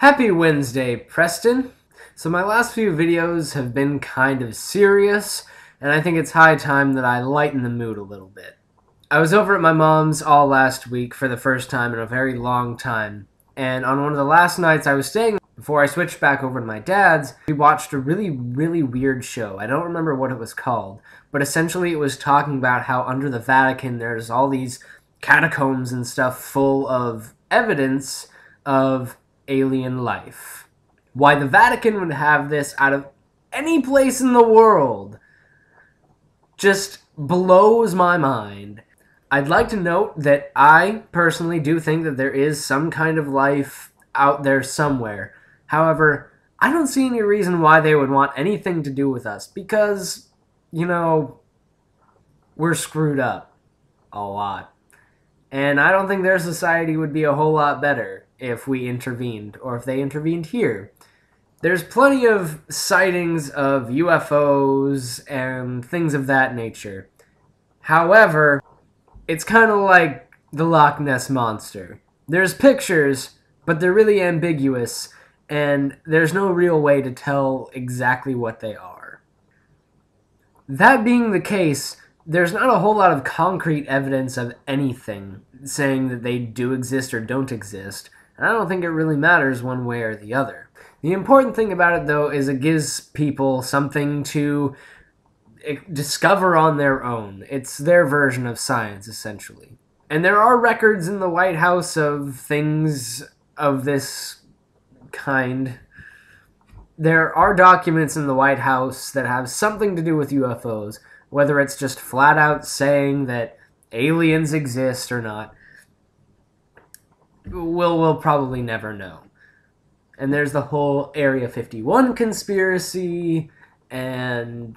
Happy Wednesday, Preston! So my last few videos have been kind of serious, and I think it's high time that I lighten the mood a little bit. I was over at my mom's all last week for the first time in a very long time, and on one of the last nights I was staying before I switched back over to my dad's, we watched a really weird show. I don't remember what it was called, but essentially it was talking about how under the Vatican there's all these catacombs and stuff full of evidence of alien life. Why the Vatican would have this out of any place in the world just blows my mind. I'd like to note that I personally do think that there is some kind of life out there somewhere. However, I don't see any reason why they would want anything to do with us because, we're screwed up a lot. And I don't think their society would be a whole lot better if we intervened, or if they intervened here. There's plenty of sightings of UFOs and things of that nature. However, it's kind of like the Loch Ness Monster. There's pictures, but they're really ambiguous, and there's no real way to tell exactly what they are. That being the case, there's not a whole lot of concrete evidence of anything saying that they do exist or don't exist, and I don't think it really matters one way or the other. The important thing about it, though, is it gives people something to discover on their own. It's their version of science, essentially. And there are records in the White House of things of this kind. There are documents in the White House that have something to do with UFOs, whether it's just flat out saying that aliens exist or not. We'll probably never know. And there's the whole Area 51 conspiracy, and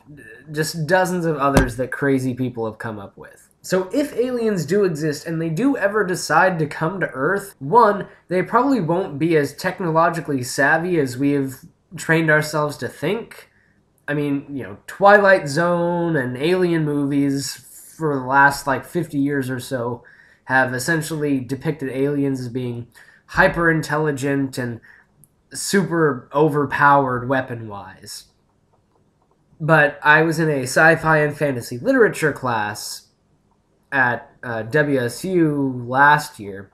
just dozens of others that crazy people have come up with. So if aliens do exist, and they do ever decide to come to Earth, one, they probably won't be as technologically savvy as we have trained ourselves to think. I mean, Twilight Zone and alien movies for the last, 50 years or so have essentially depicted aliens as being hyper-intelligent and super overpowered weapon-wise. But I was in a sci-fi and fantasy literature class at WSU last year,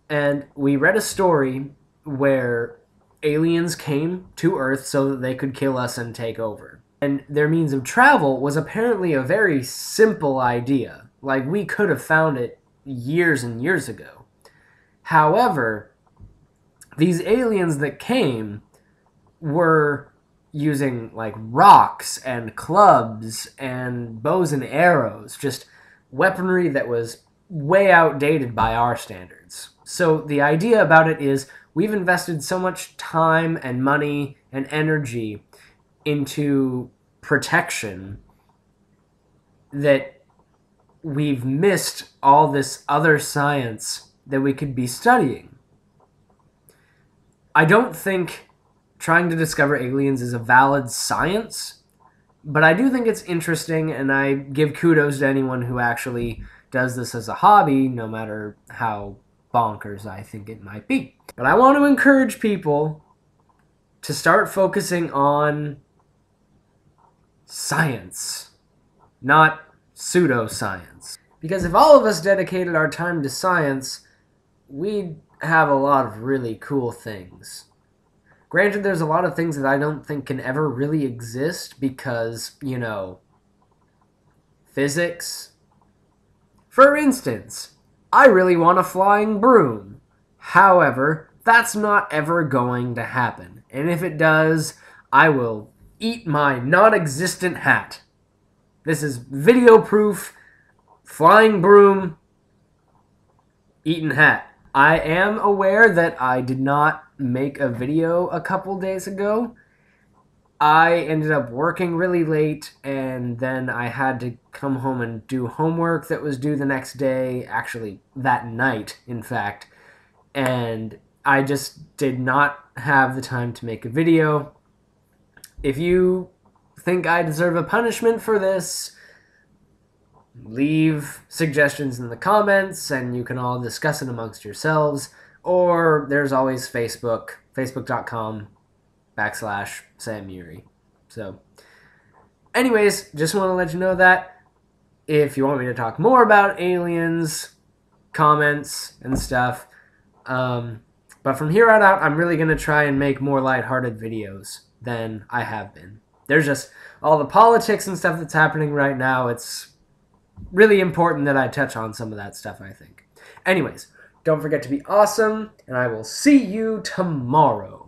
and we read a story where aliens came to Earth so that they could kill us and take over. And their means of travel was apparently a very simple idea. We could have found it years and years ago. However, these aliens that came were using, rocks and clubs and bows and arrows, just weaponry that was way outdated by our standards. So the idea about it is we've invested so much time and money and energy into protection that we've missed all this other science that we could be studying. I don't think trying to discover aliens is a valid science, but I do think it's interesting, and I give kudos to anyone who actually does this as a hobby, no matter how bonkers I think it might be. But I want to encourage people to start focusing on science, not pseudoscience. Because if all of us dedicated our time to science, we'd have a lot of really cool things. Granted, there's a lot of things that I don't think can ever really exist because, physics. For instance, I really want a flying broom. However, that's not ever going to happen. And if it does, I will eat my non-existent hat. This is video proof, flying broom, eaten hat. I am aware that I did not make a video a couple days ago. I ended up working really late, and then I had to come home and do homework that was due the next day, actually that night, in fact, and I just did not have the time to make a video. If you think I deserve a punishment for this, leave suggestions in the comments, and you can all discuss it amongst yourselves. Or there's always Facebook, facebook.com/Sam Muri. So, anyways, just want to let you know that if you want me to talk more about aliens, comments and stuff. But from here on out, I'm really going to try and make more lighthearted videos than I have been. There's just all the politics and stuff that's happening right now. It's really important that I touch on some of that stuff, I think. Anyways, don't forget to be awesome, and I will see you tomorrow.